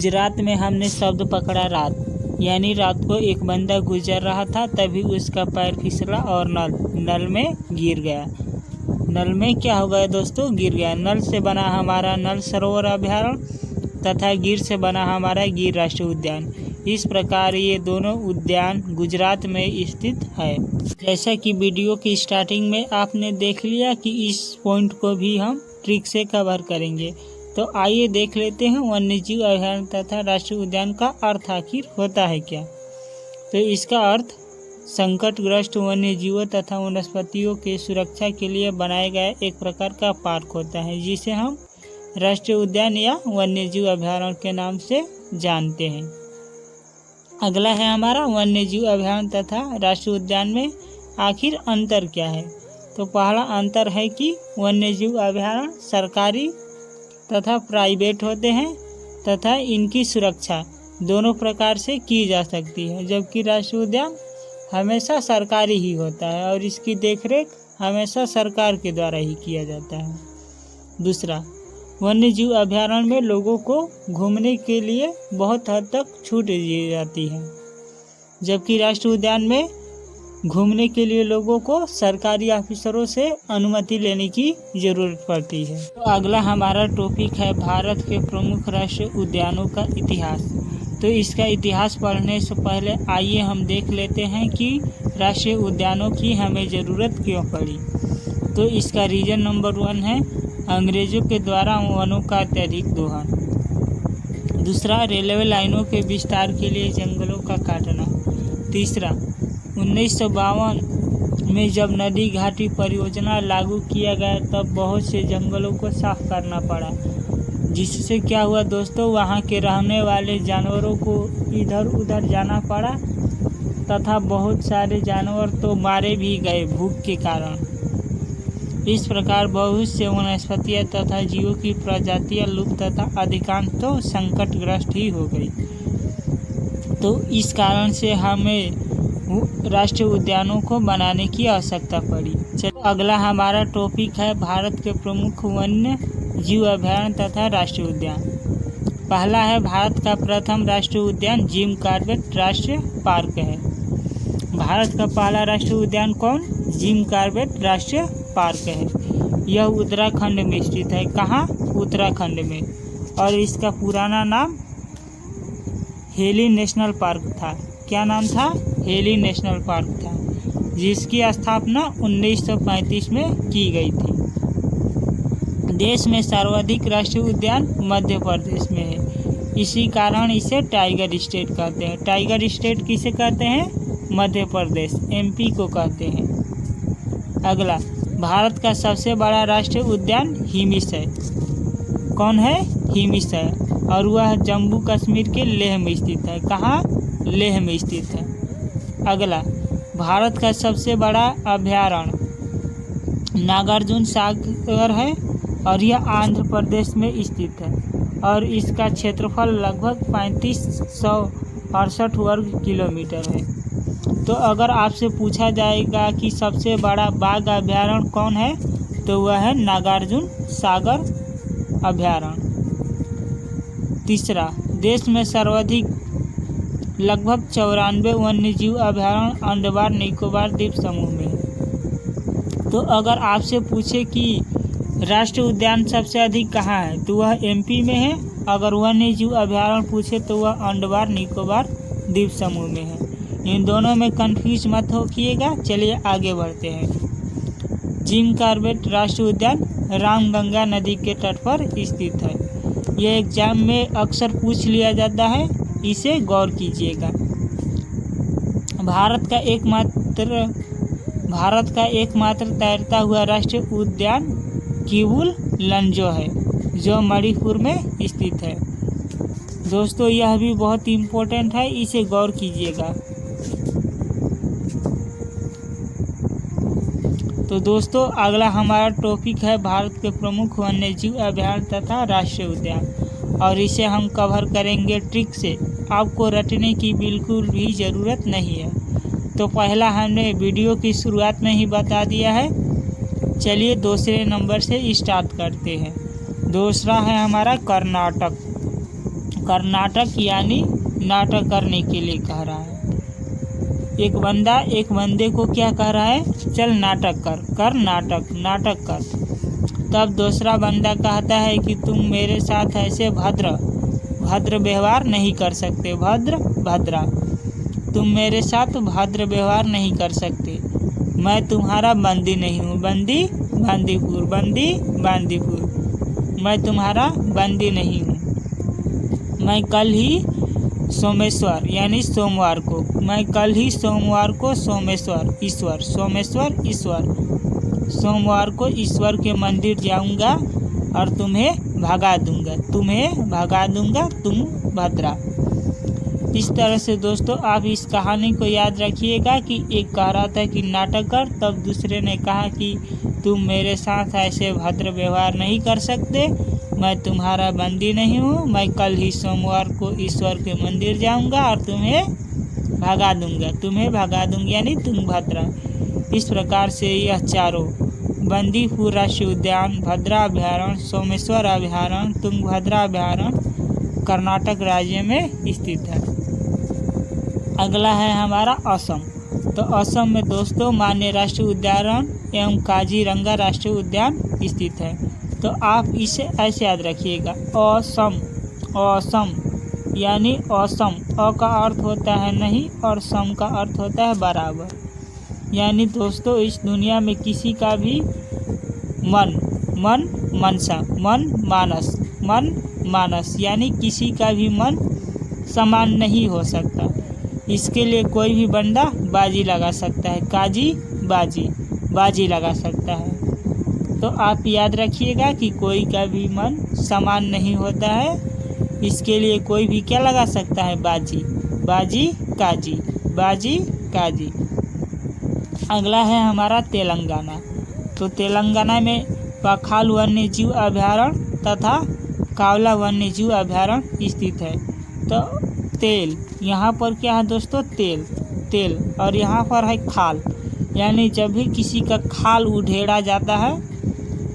गुजरात में हमने शब्द पकड़ा रात, यानी रात को एक बंदा गुजर रहा था, तभी उसका पैर फिसला और नल में गिर गया। नल में क्या हो गया दोस्तों? गिर गया। नल से बना हमारा नल सरोवर अभयारण्य तथा गिर से बना हमारा गिर राष्ट्रीय उद्यान। इस प्रकार ये दोनों उद्यान गुजरात में स्थित है। जैसा कि वीडियो की स्टार्टिंग में आपने देख लिया कि इस पॉइंट को भी हम ट्रिक से कवर करेंगे। तो आइए देख लेते हैं वन्यजीव अभयारण्य तथा राष्ट्रीय उद्यान का अर्थ आखिर होता है क्या। तो इसका अर्थ संकटग्रस्त वन्यजीवों तथा वनस्पतियों के सुरक्षा के लिए बनाया गया एक प्रकार का पार्क होता है, जिसे हम राष्ट्रीय उद्यान या वन्यजीव अभयारण्य के नाम से जानते हैं। अगला है हमारा वन्यजीव अभयारण्य तथा राष्ट्रीय उद्यान में आखिर अंतर क्या है। तो पहला अंतर है कि वन्यजीव अभयारण्य सरकारी तथा प्राइवेट होते हैं तथा इनकी सुरक्षा दोनों प्रकार से की जा सकती है, जबकि राष्ट्रीय उद्यान हमेशा सरकारी ही होता है और इसकी देखरेख हमेशा सरकार के द्वारा ही किया जाता है। दूसरा, वन्यजीव अभयारण्य में लोगों को घूमने के लिए बहुत हद तक छूट दी जाती है, जबकि राष्ट्रीय उद्यान में घूमने के लिए लोगों को सरकारी ऑफिसरों से अनुमति लेने की ज़रूरत पड़ती है। तो अगला हमारा टॉपिक है भारत के प्रमुख राष्ट्रीय उद्यानों का इतिहास। तो इसका इतिहास पढ़ने से पहले आइए हम देख लेते हैं कि राष्ट्रीय उद्यानों की हमें ज़रूरत क्यों पड़ी। तो इसका रीज़न नंबर 1 है अंग्रेज़ों के द्वारा वनों का अत्यधिक दोहन। दूसरा, रेलवे लाइनों के विस्तार के लिए जंगलों का काटना। तीसरा, 1952 में जब नदी घाटी परियोजना लागू किया गया तब बहुत से जंगलों को साफ करना पड़ा, जिससे क्या हुआ दोस्तों, वहाँ के रहने वाले जानवरों को इधर उधर जाना पड़ा तथा बहुत सारे जानवर तो मारे भी गए भूख के कारण। इस प्रकार बहुत से वनस्पतियाँ तथा जीवों की प्रजातियाँ लुप्त तथा अधिकांश तो संकटग्रस्त ही हो गई। तो इस कारण से हमें राष्ट्रीय उद्यानों को बनाने की आवश्यकता पड़ी। चलो अगला हमारा टॉपिक है भारत के प्रमुख वन्य जीव अभयारण्य तथा राष्ट्रीय उद्यान। पहला है भारत का प्रथम राष्ट्रीय उद्यान जिम कॉर्बेट राष्ट्रीय पार्क है। भारत का पहला राष्ट्रीय उद्यान कौन? जिम कॉर्बेट राष्ट्रीय पार्क है। यह उत्तराखंड में स्थित है। कहाँ? उत्तराखंड में। और इसका पुराना नाम हेली नेशनल पार्क था। क्या नाम था? हेली नेशनल पार्क था, जिसकी स्थापना 1935 में की गई थी। देश में सर्वाधिक राष्ट्रीय उद्यान मध्य प्रदेश में है, इसी कारण इसे टाइगर स्टेट कहते हैं। टाइगर स्टेट किसे कहते हैं? मध्य प्रदेश, एमपी को कहते हैं। अगला, भारत का सबसे बड़ा राष्ट्रीय उद्यान हिमिस है। कौन है? हिमिस है, और वह जम्मू कश्मीर के लेह में स्थित है। कहाँ? लेह में स्थित है। अगला, भारत का सबसे बड़ा अभयारण्य नागार्जुन सागर है और यह आंध्र प्रदेश में स्थित है और इसका क्षेत्रफल लगभग 3568 वर्ग किलोमीटर है। तो अगर आपसे पूछा जाएगा कि सबसे बड़ा बाघ अभयारण्य कौन है, तो वह है नागार्जुन सागर अभयारण्य। तीसरा, देश में सर्वाधिक लगभग 94 वन्यजीव अभयारण्य अंडमान निकोबार द्वीप समूह में है। तो अगर आपसे पूछे कि राष्ट्रीय उद्यान सबसे अधिक कहाँ है, तो वह एमपी में है। अगर वन्यजीव अभयारण्य पूछे तो वह अंडमान निकोबार द्वीप समूह में है। इन दोनों में कंफ्यूज मत होइएगा। चलिए आगे बढ़ते हैं। जिम कॉर्बेट राष्ट्रीय उद्यान रामगंगा नदी के तट पर स्थित है। यह एग्जाम में अक्सर पूछ लिया जाता है, इसे गौर कीजिएगा। भारत का एकमात्र तैरता हुआ राष्ट्रीय उद्यान किवुल लंजो है, जो मणिपुर में स्थित है। दोस्तों यह भी बहुत इम्पोर्टेंट है, इसे गौर कीजिएगा। तो दोस्तों अगला हमारा टॉपिक है भारत के प्रमुख वन्यजीव अभयारण्य तथा राष्ट्रीय उद्यान, और इसे हम कवर करेंगे ट्रिक से। आपको रटने की बिल्कुल भी ज़रूरत नहीं है। तो पहला हमने वीडियो की शुरुआत में ही बता दिया है। चलिए दूसरे नंबर से स्टार्ट करते हैं। दूसरा है हमारा कर्नाटक। कर्नाटक यानी नाटक करने के लिए कह रहा है। एक बंदा एक बंदे को क्या कह रहा है, चल नाटक कर नाटक कर। तब दूसरा बंदा कहता है कि तुम मेरे साथ ऐसे भद्र व्यवहार नहीं कर सकते, भद्रा तुम मेरे साथ भद्र व्यवहार नहीं कर सकते। मैं तुम्हारा बंदी नहीं हूँ, बांदीपुर, मैं तुम्हारा बंदी नहीं हूँ। मैं कल ही सोमेश्वर यानी सोमवार को, मैं कल ही सोमवार को सोमवार को ईश्वर के मंदिर जाऊंगा और तुम्हें भगा दूंगा, तुम भद्रा। इस तरह से दोस्तों आप इस कहानी को याद रखिएगा कि एक कह रहा था कि नाटक कर, तब दूसरे ने कहा कि तुम मेरे साथ ऐसे भद्र व्यवहार नहीं कर सकते, मैं तुम्हारा बंदी नहीं हूँ। मैं कल ही सोमवार को ईश्वर के मंदिर जाऊंगा और तुम्हें भगा दूंगा यानी तुम भद्रा। इस प्रकार से यह चारों बंदीपुर राष्ट्रीय उद्यान, भद्रा अभयारण्य, सोमेश्वर अभयारण्य, तुंगभद्रा अभयारण्य कर्नाटक राज्य में स्थित है। अगला है हमारा असम। तो असम में दोस्तों मान्य राष्ट्रीय उद्यान एवं काजीरंगा राष्ट्रीय उद्यान स्थित है। तो आप इसे ऐसे याद रखिएगा, असम यानी असम, अ का अर्थ होता है नहीं और सम का अर्थ होता है बराबर। यानी दोस्तों इस दुनिया में किसी का भी मन मानस यानी किसी का भी मन समान नहीं हो सकता। इसके लिए कोई भी बंदा बाजी लगा सकता है, बाजी लगा सकता है। तो आप याद रखिएगा कि कोई का भी मन समान नहीं होता है, इसके लिए कोई भी क्या लगा सकता है, बाजी काजी। अगला है हमारा तेलंगाना। तो तेलंगाना में पखाल वन्य जीव अभयारण्य तथा कावला वन्य जीव अभयारण्य स्थित है। तो तेल, यहाँ पर क्या है दोस्तों, तेल और यहाँ पर है खाल, यानी जब भी किसी का खाल उधेड़ा जाता है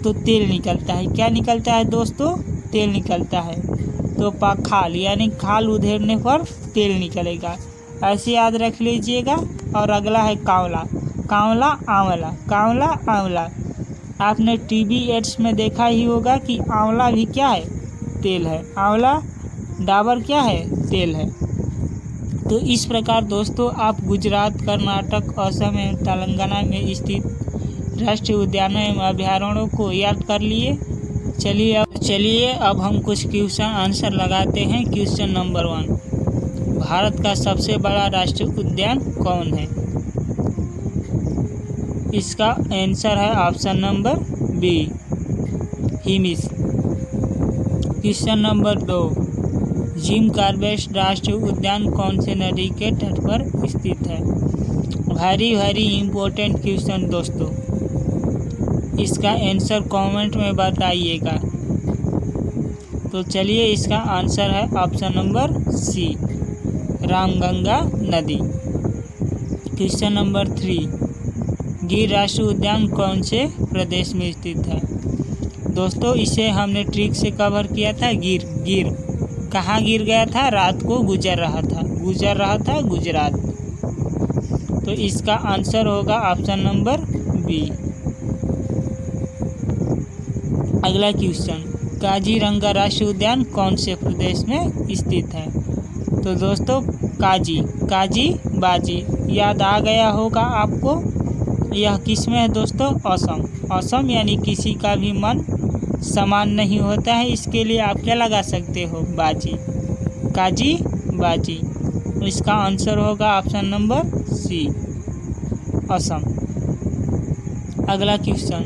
तो तेल निकलता है। क्या निकलता है दोस्तों, तेल निकलता है। तो पखाल यानी खाल उधेड़ने पर तेल निकलेगा, ऐसे याद रख लीजिएगा। और अगला है कांवला आंवला। आपने टीवी एड्स में देखा ही होगा कि आंवला भी क्या है, तेल है। आंवला डाबर क्या है, तेल है। तो इस प्रकार दोस्तों आप गुजरात, कर्नाटक, असम एवं तेलंगाना में स्थित राष्ट्रीय उद्यानों एवं अभयारण्यों को याद कर लिए। चलिए अब हम कुछ क्वेश्चन आंसर लगाते हैं। क्वेश्चन नंबर 1, भारत का सबसे बड़ा राष्ट्रीय उद्यान कौन है? इसका आंसर है ऑप्शन नंबर बी, हिमिस। क्वेश्चन नंबर 2, जिम कॉर्बेट राष्ट्रीय उद्यान कौन से नदी के तट पर स्थित है? वेरी इम्पोर्टेंट क्वेश्चन दोस्तों, इसका आंसर कमेंट में बताइएगा। तो चलिए इसका आंसर है ऑप्शन नंबर सी, रामगंगा नदी। क्वेश्चन नंबर 3, गिर राष्ट्रीय उद्यान कौन से प्रदेश में स्थित है? दोस्तों इसे हमने ट्रिक से कवर किया था। गिर कहाँ गिर गया था? रात को गुजर रहा था गुजरात। तो इसका आंसर होगा ऑप्शन नंबर बी। अगला क्वेश्चन, काजीरंगा राष्ट्रीय उद्यान कौन से प्रदेश में स्थित है? तो दोस्तों काजी बाजी याद आ गया होगा आपको। यह किस में है दोस्तों? असम यानी किसी का भी मन समान नहीं होता है, इसके लिए आप क्या लगा सकते हो? काजी बाजी। इसका आंसर होगा ऑप्शन नंबर सी, असम। अगला क्वेश्चन,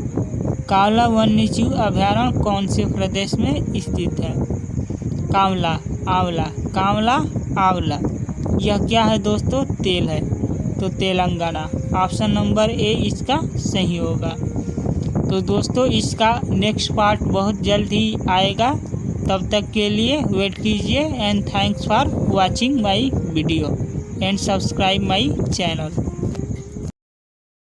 कावला वन्यजीव अभयारण्य कौन से प्रदेश में स्थित है? कावला आंवला, यह क्या है दोस्तों? तेल है। तो तेलंगाना, ऑप्शन नंबर ए इसका सही होगा। तो दोस्तों इसका नेक्स्ट पार्ट बहुत जल्द ही आएगा, तब तक के लिए वेट कीजिए। And thanks for watching my video and subscribe my channel.